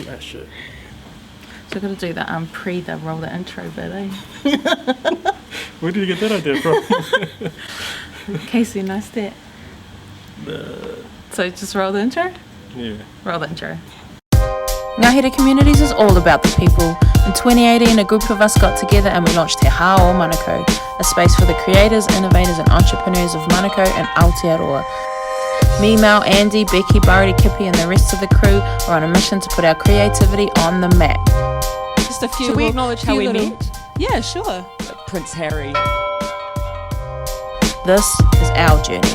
Smash it. So we've got to do the the roll the intro bit, eh? Where did you get that idea from? Casey, nice that. So just roll the intro? Yeah. Roll the intro. Ngahere Communities is all about the people. In 2018, a group of us got together and we launched Te Hao Manukau, a space for the creators, innovators and entrepreneurs of Manukau and Aotearoa. Me, Mal, Andy, Becky, Barry, Kippy and the rest of the crew are on a mission to put our creativity on the map. Just a few. Should we acknowledge how we met? Yeah, sure. Prince Harry. This is our journey.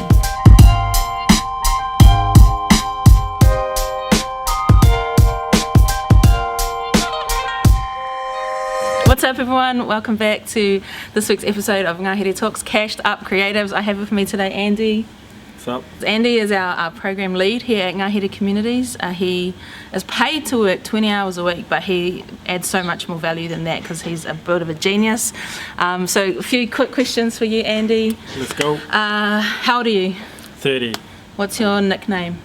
What's up everyone? Welcome back to this week's episode of Ngahere Talks Cashed Up Creatives. I have with me today Andy. What's up? Andy is our program lead here at Ngahere Communities. He is paid to work 20 hours a week, but he adds so much more value than that because he's a bit of a genius. So a few quick questions for you, Andy. Let's go. How old are you? 30. What's your nickname?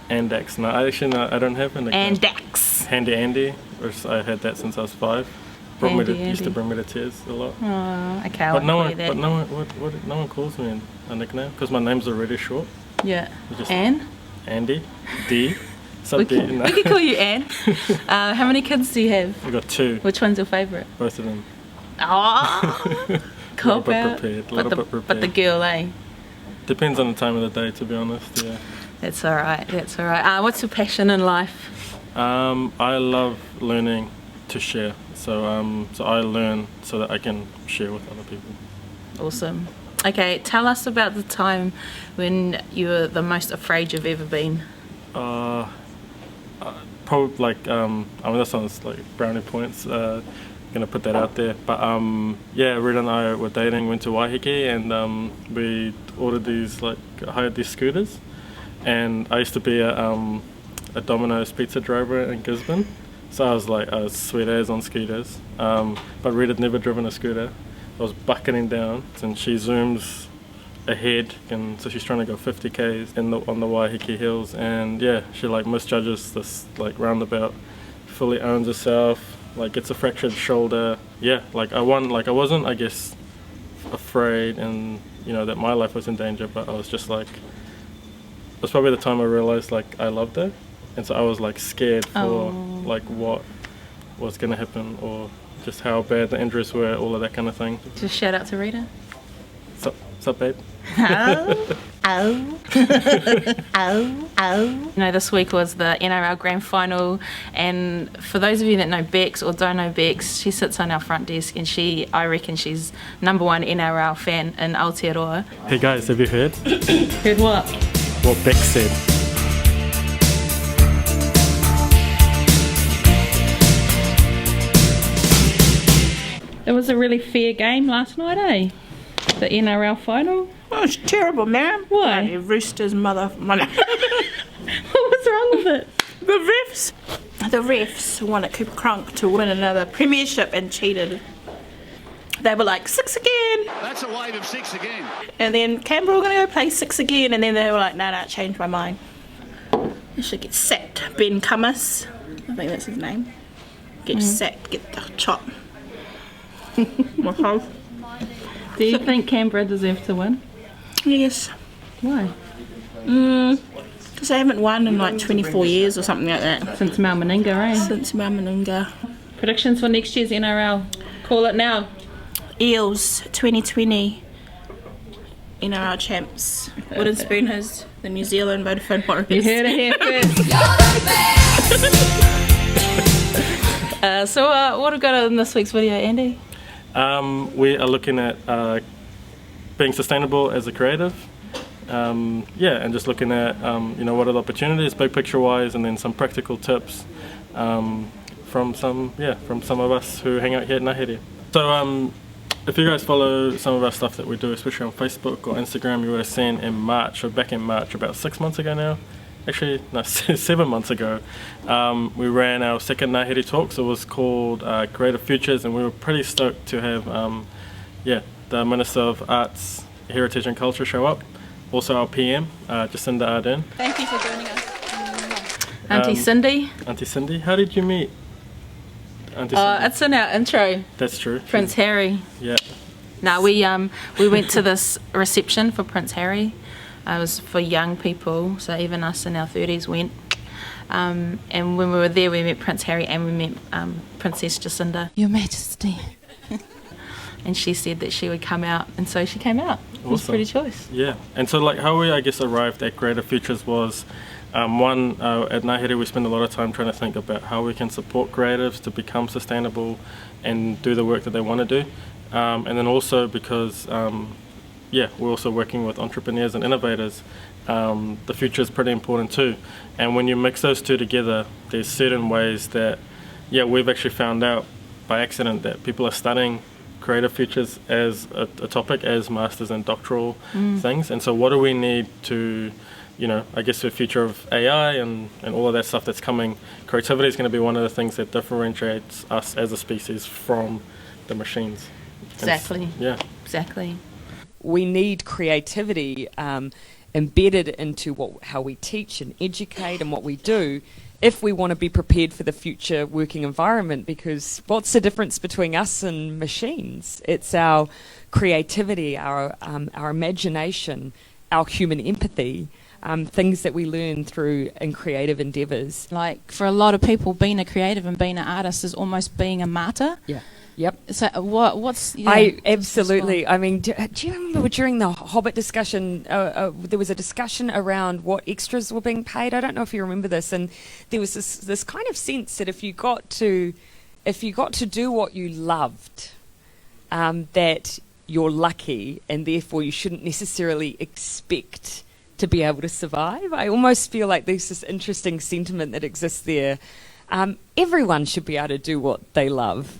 Andax. No, I don't have a nickname. Andax. Handy Andy. I had that since I was 5. Used to bring me to tears a lot. Oh, okay. But no one calls me a nickname because my name's already short. Yeah. Anne? Andy. D. We can call you Anne. How many kids do you have? I got 2. Which one's your favourite? Both of them. Oh, cop out. But the girl, eh? Depends on the time of the day, to be honest. Yeah. That's all right. What's your passion in life? I love learning to share. So I learn so that I can share with other people. Awesome. Okay, tell us about the time when you were the most afraid you've ever been. Probably like that sounds like brownie points. Gonna put that out there. But Red and I were dating, went to Waiheke, and we hired these scooters. And I used to be a Domino's pizza driver in Gisborne. So I was sweet as on scooters, but Red had never driven a scooter. I was bucketing down, and she zooms ahead, and so she's trying to go 50 k's on the Waiheke hills, and she misjudges this roundabout, fully owns herself, gets a fractured shoulder. I wasn't, I guess, afraid, and that my life was in danger, but I was just it was probably the time I realized I loved her. And so I was scared for what was going to happen, or just how bad the injuries were, all of that kind of thing. Just shout out to Rita. Sup babe? Oh. This week was the NRL Grand Final, and for those of you that know Beks or don't know Beks, she sits on our front desk, and I reckon she's #1 NRL fan in Aotearoa. Hey guys, have you heard? Heard what? What Beks said. It was a really fair game last night, eh? The NRL final. Oh, it's terrible, man. Why? Bloody Roosters, mother. What was wrong with it? The refs wanted Cooper Cronk to win another premiership and cheated. They were 6 again. That's a wave of 6 again. And then Canberra were going to go play 6 again, and then they were like, no, changed my mind. You should get sacked. Ben Cummis, I think that's his name. Get sacked, get the chop. Do you think Canberra deserved to win? Yes. Why? Because they haven't won in 24 years or something like that. Since Mal Meninga, eh? Since Mal Meninga. Predictions for next year's NRL. Call it now. Eels 2020 NRL champs. Wooden Spooners, the New Zealand Vodafone Warriors. You heard it here first. So what have we got in this week's video, Andy? We are looking at being sustainable as a creative, and just looking at what are the opportunities, big picture wise, and then some practical tips from some of us who hang out here at Ngahere. So if you guys follow some of our stuff that we do, especially on Facebook or Instagram, you would have seen back in March, about 6 months ago now. Actually, no, 7 months ago, we ran our second Ngahere Talks. It was called Creative Futures, and we were pretty stoked to have the Minister of Arts, Heritage and Culture show up. Also our PM, Jacinda Ardern. Thank you for joining us. Auntie Cindy. Auntie Cindy. How did you meet Auntie Cindy? It's in our intro. That's true. Prince Harry. Yeah. No, we went to this reception for Prince Harry. It was for young people, so even us in our 30s went. And when we were there, we met Prince Harry and we met Princess Jacinda. Your Majesty. And she said that she would come out, and so she came out. It was a pretty choice. Yeah, and so like how we, I guess, arrived at Creative Futures was, one, at Ngahere we spend a lot of time trying to think about how we can support creatives to become sustainable and do the work that they want to do. And then also because, we're also working with entrepreneurs and innovators, the future is pretty important too. And when you mix those two together, there's certain ways that, we've actually found out by accident that people are studying creative futures as a topic, as masters and doctoral things. And so what do we need to, I guess the future of AI and all of that stuff that's coming, creativity is going to be one of the things that differentiates us as a species from the machines. Exactly. Yeah. Exactly. We need creativity embedded into how we teach and educate and what we do if we want to be prepared for the future working environment, because what's the difference between us and machines? It's our creativity, our imagination, our human empathy, things that we learn through in creative endeavours. Like for a lot of people, being a creative and being an artist is almost being a martyr. Yeah. Yep. So what's... Yeah, I absolutely. I mean, do you remember during the Hobbit discussion, there was a discussion around what extras were being paid? I don't know if you remember this, and there was this kind of sense that if you got to do what you loved, that you're lucky, and therefore you shouldn't necessarily expect to be able to survive. I almost feel like there's this interesting sentiment that exists there. Everyone should be able to do what they love,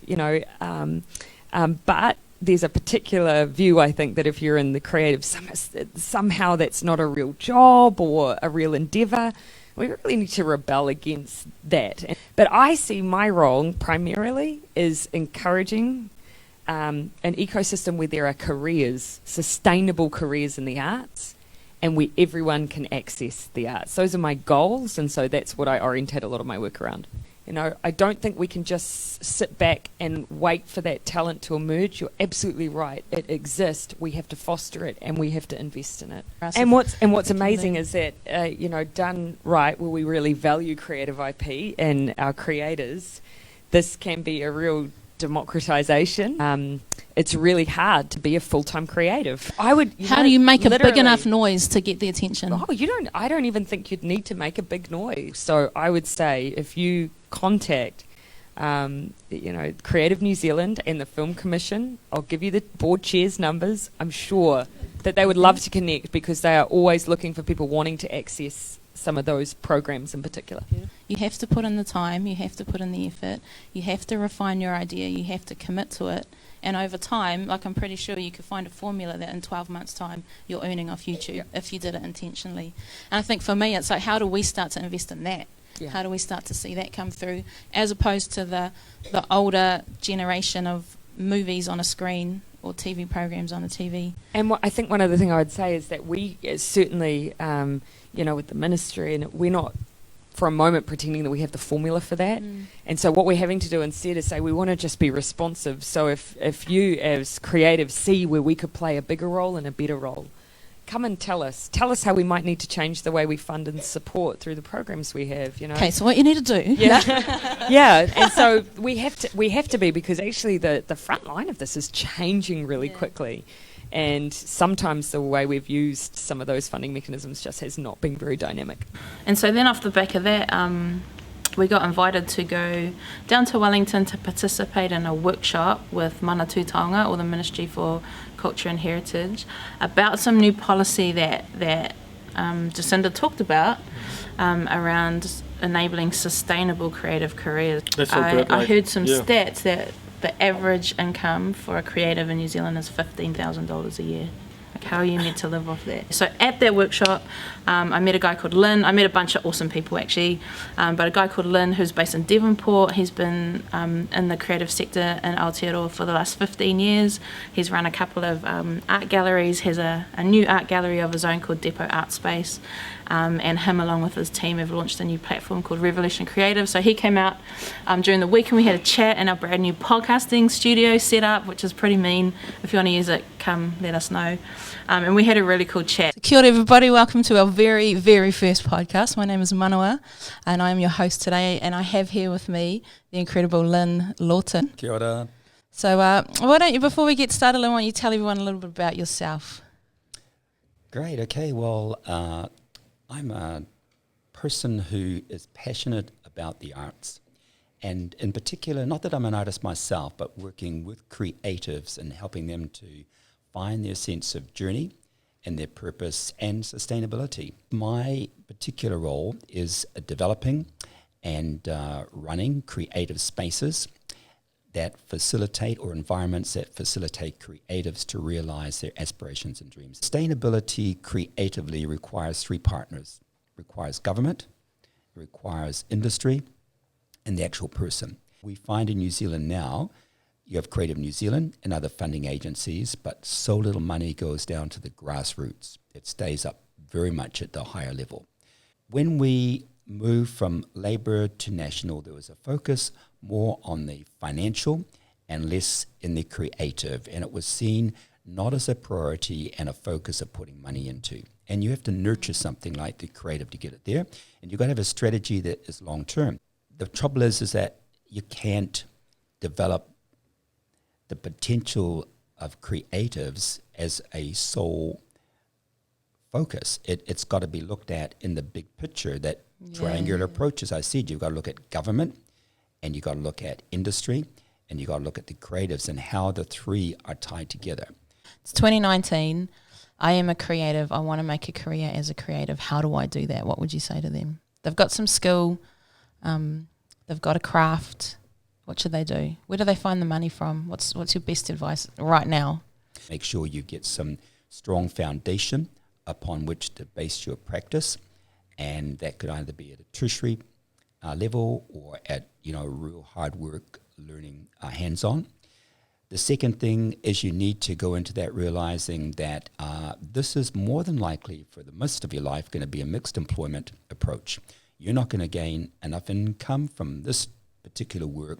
but there's a particular view, I think, that if you're in the creative, somehow that's not a real job or a real endeavour. We really need to rebel against that. But I see my role primarily is encouraging an ecosystem where there are careers, sustainable careers in the arts, and where everyone can access the arts. Those are my goals, and so that's what I orientate a lot of my work around. I don't think we can just sit back and wait for that talent to emerge. You're absolutely right. It exists. We have to foster it, and we have to invest in it. And what's amazing is that, done right, where we really value creative IP and our creators, this can be a real democratization. It's really hard to be a full-time creative. How do you make a big enough noise to get the attention? I don't even think you'd need to make a big noise. So I would say if you contact Creative New Zealand and the Film Commission, I'll give you the board chairs numbers. I'm sure that they would love to connect, because they are always looking for people wanting to access some of those programs in particular. You have to put in the time, you have to put in the effort, you have to refine your idea, you have to commit to it, and over time, like I'm pretty sure you could find a formula that in 12 months' time you're earning off YouTube if you did it intentionally. And I think for me it's like, how do we start to invest in that? Yeah. How do we start to see that come through, as opposed to the older generation of movies on a screen or TV programs on a TV? And I think one other thing I would say is that we certainly, with the ministry, and we're not for a moment pretending that we have the formula for that. And so what we're having to do instead is say we want to just be responsive. So if you as creatives see where we could play a bigger role and a better role, come and tell us how we might need to change the way we fund and support through the programs we have. Okay, so what you need to do? Yeah, and so we have to be, because actually the front line of this is changing really quickly. And sometimes the way we've used some of those funding mechanisms just has not been very dynamic. And so then off the back of that, we got invited to go down to Wellington to participate in a workshop with Mana Tūtaonga, or the Ministry for Culture and Heritage, about some new policy that Jacinda talked about around enabling sustainable creative careers. I heard some stats that the average income for a creative in New Zealand is $15,000 a year. like how are you meant to live off that? So at that workshop, I met a guy called Lynn. I met a bunch of awesome people actually, but a guy called Lynn who's based in Devonport. He's been in the creative sector in Aotearoa for the last 15 years. He's run a couple of art galleries, has a new art gallery of his own called Depot Artspace, and him along with his team have launched a new platform called Revolution Creative. So he came out during the week and we had a chat in our brand new podcasting studio set up, which is pretty mean. If you want to use it, come let us know. And we had a really cool chat. Kia ora everybody, welcome to our very, very first podcast. My name is Manawa and I am your host today, and I have here with me the incredible Lynn Lawton. Kia ora. So why don't you, before we get started, Lynn, why don't you tell everyone a little bit about yourself? Great, okay, well, I'm a person who is passionate about the arts, and in particular, not that I'm an artist myself, but working with creatives and helping them to find their sense of journey and their purpose and sustainability. My particular role is developing and running creative spaces that facilitate, or environments that facilitate creatives to realize their aspirations and dreams. Sustainability creatively requires three partners. It requires government, it requires industry, and the actual person. We find in New Zealand now, you have Creative New Zealand and other funding agencies, but so little money goes down to the grassroots. It stays up very much at the higher level. When we moved from Labour to National, there was a focus more on the financial and less in the creative, and it was seen not as a priority and a focus of putting money into. And you have to nurture something like the creative to get it there, and you've got to have a strategy that is long-term. The trouble is that you can't develop the potential of creatives as a sole focus. It's got to be looked at in the big picture, that triangular approach. As I said, you've got to look at government, and you've got to look at industry, and you've got to look at the creatives and how the three are tied together. It's 2019. I am a creative. I want to make a career as a creative. How do I do that? What would you say to them? They've got some skill. They've got a craft. What should they do? Where do they find the money from? What's your best advice right now? Make sure you get some strong foundation upon which to base your practice, and that could either be at a tertiary level or at real hard work learning hands-on. The second thing is you need to go into that realizing that this is more than likely for the most of your life going to be a mixed employment approach. You're not going to gain enough income from this particular work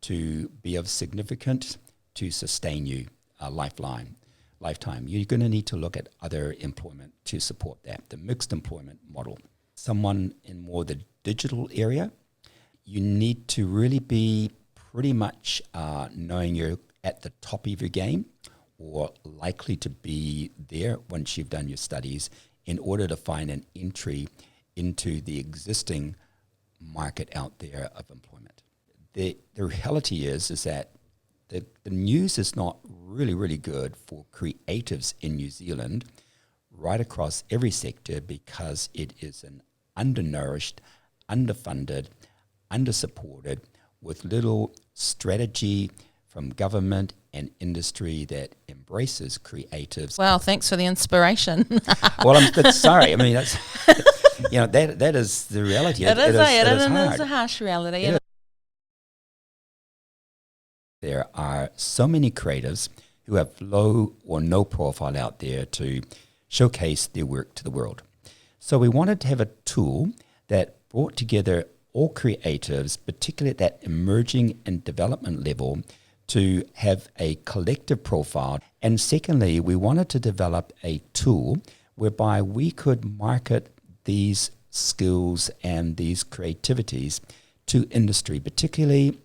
to be of significance to sustain you a lifetime. You're going to need to look at other employment to support that, the mixed employment model. Someone in more the digital area, you need to really be pretty much knowing you're at the top of your game, or likely to be there once you've done your studies, in order to find an entry into the existing market out there of employment. The reality is that the news is not really good for creatives in New Zealand right across every sector, because it is an undernourished, underfunded, undersupported, with little strategy from government and industry that embraces creatives. Well, thanks for the inspiration. Well, sorry. I mean, that's that is the reality. It is hard. a harsh reality. There are so many creatives who have low or no profile out there to showcase their work to the world. So we wanted to have a tool that brought together all creatives, particularly at that emerging and development level, to have a collective profile. And secondly, we wanted to develop a tool whereby we could market these skills and these creativities to industry, particularly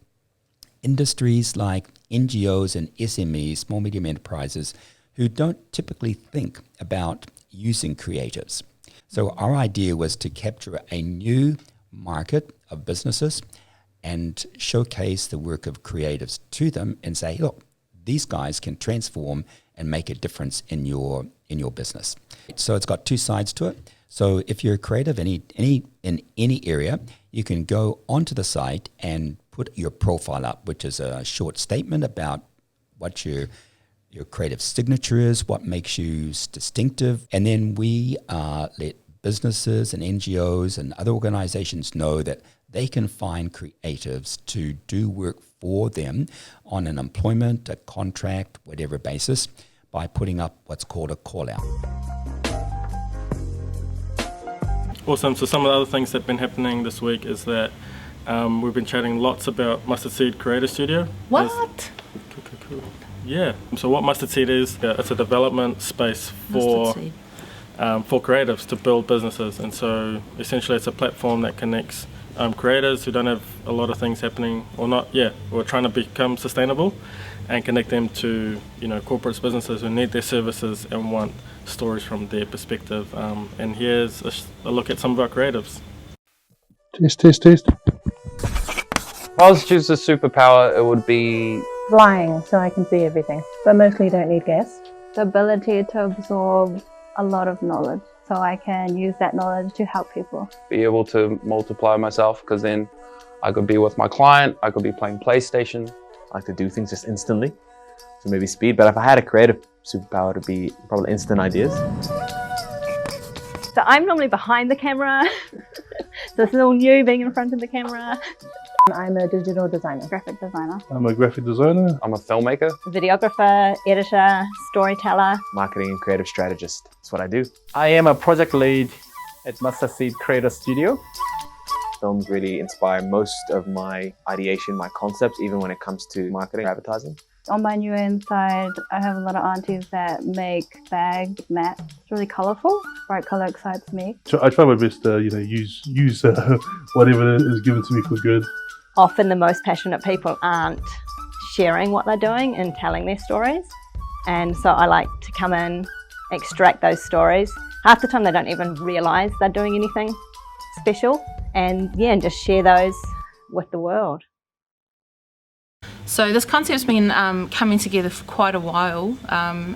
industries like NGOs and SMEs, small medium enterprises, who don't typically think about using creatives. So our idea was to capture a new market of businesses and showcase the work of creatives to them and say, look, these guys can transform and make a difference in your business. So it's got two sides to it. So if you're a creative in any area, you can go onto the site and put your profile up, which is a short statement about what you're your creative signature is, what makes you distinctive. And then we let businesses and NGOs and other organizations know that they can find creatives to do work for them on an employment, a contract, whatever basis, by putting up what's called a call out. Awesome. So some of the other things that have been happening this week is that we've been chatting lots about Mustard Seed Creator Studio. What? Cool. Yeah. So what Mustard Seed is, it's a development space for creatives to build businesses. And so essentially it's a platform that connects creators who don't have a lot of things happening or trying to become sustainable, and connect them to corporate businesses who need their services and want stories from their perspective. And here's a look at some of our creatives. Test. If I was to choose a superpower, it would be flying, so I can see everything, but mostly don't need gas. The ability to absorb a lot of knowledge, so I can use that knowledge to help people. be able to multiply myself, because then I could be with my client, I could be playing PlayStation. I like to do things just instantly, so maybe speed. But if I had a creative superpower, it would be probably instant ideas. So I'm normally behind the camera, so it's all new being in front of the camera. I'm a digital designer. Graphic designer. I'm a graphic designer. I'm a filmmaker. Videographer, editor, storyteller. Marketing and creative strategist. That's what I do. I am a project lead at Mustard Seed Creator Studio. Films really inspire most of my ideation, my concepts, even when it comes to marketing and advertising. On my new inside, I have a lot of aunties that make bag mats. It's really colourful. Bright colour excites me. So I try my best to use whatever is given to me for good. Often the most passionate people aren't sharing what they're doing and telling their stories. And so I like to come in, extract those stories. Half the time they don't even realise they're doing anything special. And just share those with the world. So this concept's been coming together for quite a while.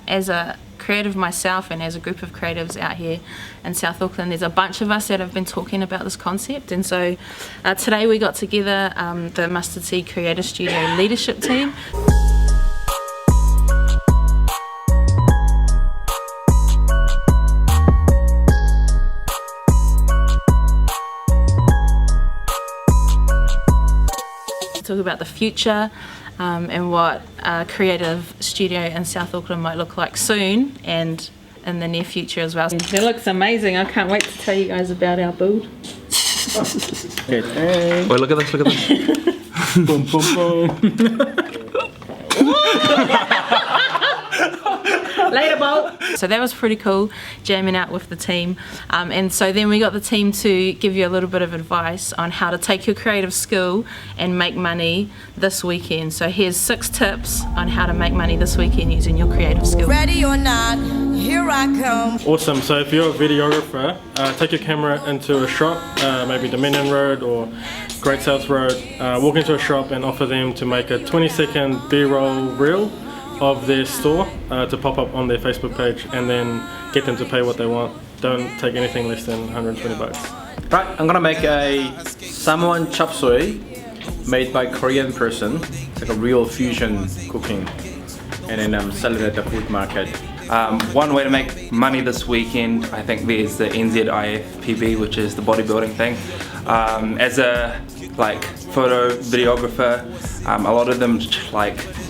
As a creative myself and as a group of creatives out here in South Auckland, there's a bunch of us that have been talking about this concept, and so today we got together the Mustard Seed Creator Studio Leadership Team. Talk about the future and what a creative studio in South Auckland might look like soon and in the near future as well. It looks amazing. I can't wait to tell you guys about our build. Wait, look at this. Boom, boom, boom. Later, Bolt. So that was pretty cool, jamming out with the team. And so then we got the team to give you a little bit of advice on how to take your creative skill and make money this weekend. So here's 6 tips on how to make money this weekend using your creative skill. Ready or not, here I come. Awesome. So if you're a videographer, take your camera into a shop, maybe Dominion Road or Great South Road, walk into a shop and offer them to make a 20-second B-roll reel of their store to pop up on their Facebook page, and then get them to pay what they want. Don't take anything less than 120 bucks. Right, I'm gonna make a Samoan chop suey made by Korean person. It's like a real fusion cooking, and then sell it at the food market. One way to make money this weekend, I think there's the NZIFPB, which is the bodybuilding thing. As a photo videographer, a lot of them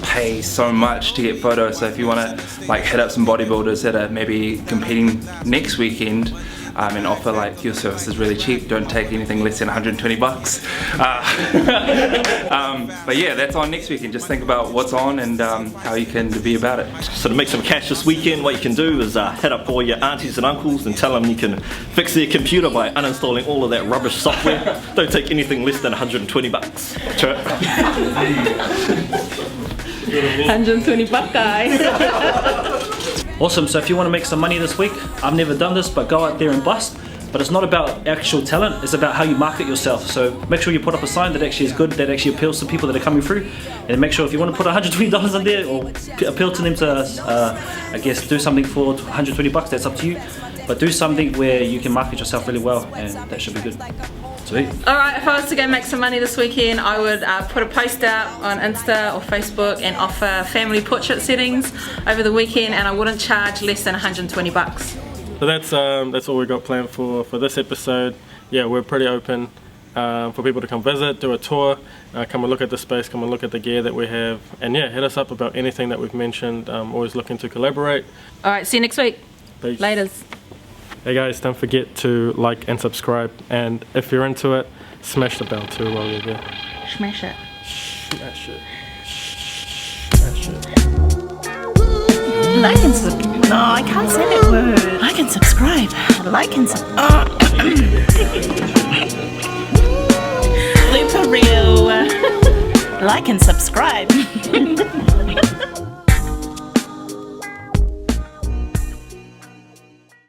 pay so much to get photos. So if you want to hit up some bodybuilders that are maybe competing next weekend and offer your services really cheap, don't take anything less than 120 bucks. But yeah, that's on next weekend. Just think about what's on and how you can be about it. So to make some cash this weekend, what you can do is hit up all your aunties and uncles and tell them you can fix their computer by uninstalling all of that rubbish software. Don't take anything less than 120 bucks. 120 buck guys. Awesome, so if you want to make some money this week, I've never done this, but go out there and bust. But it's not about actual talent, it's about how you market yourself. So make sure you put up a sign that actually is good, that actually appeals to people that are coming through. And make sure if you want to put $120 in there or appeal to them to, do something for 120 bucks, that's up to you. But do something where you can market yourself really well, and that should be good. Sweet. Alright, if I was to go make some money this weekend, I would put a post out on Insta or Facebook and offer family portrait settings over the weekend, and I wouldn't charge less than 120 bucks. So that's all we got planned for this episode. Yeah, we're pretty open for people to come visit, do a tour, come and look at the space, come and look at the gear that we have, and yeah, hit us up about anything that we've mentioned. Always looking to collaborate. Alright, see you next week. Peace. Laters. Hey guys, don't forget to like and subscribe, and if you're into it, smash the bell too while you're there. Smash it. Smash it. Smash it. Like and subscribe. No, I can't say that word. Like and subscribe. Like and subscribe. Super real. Like and subscribe.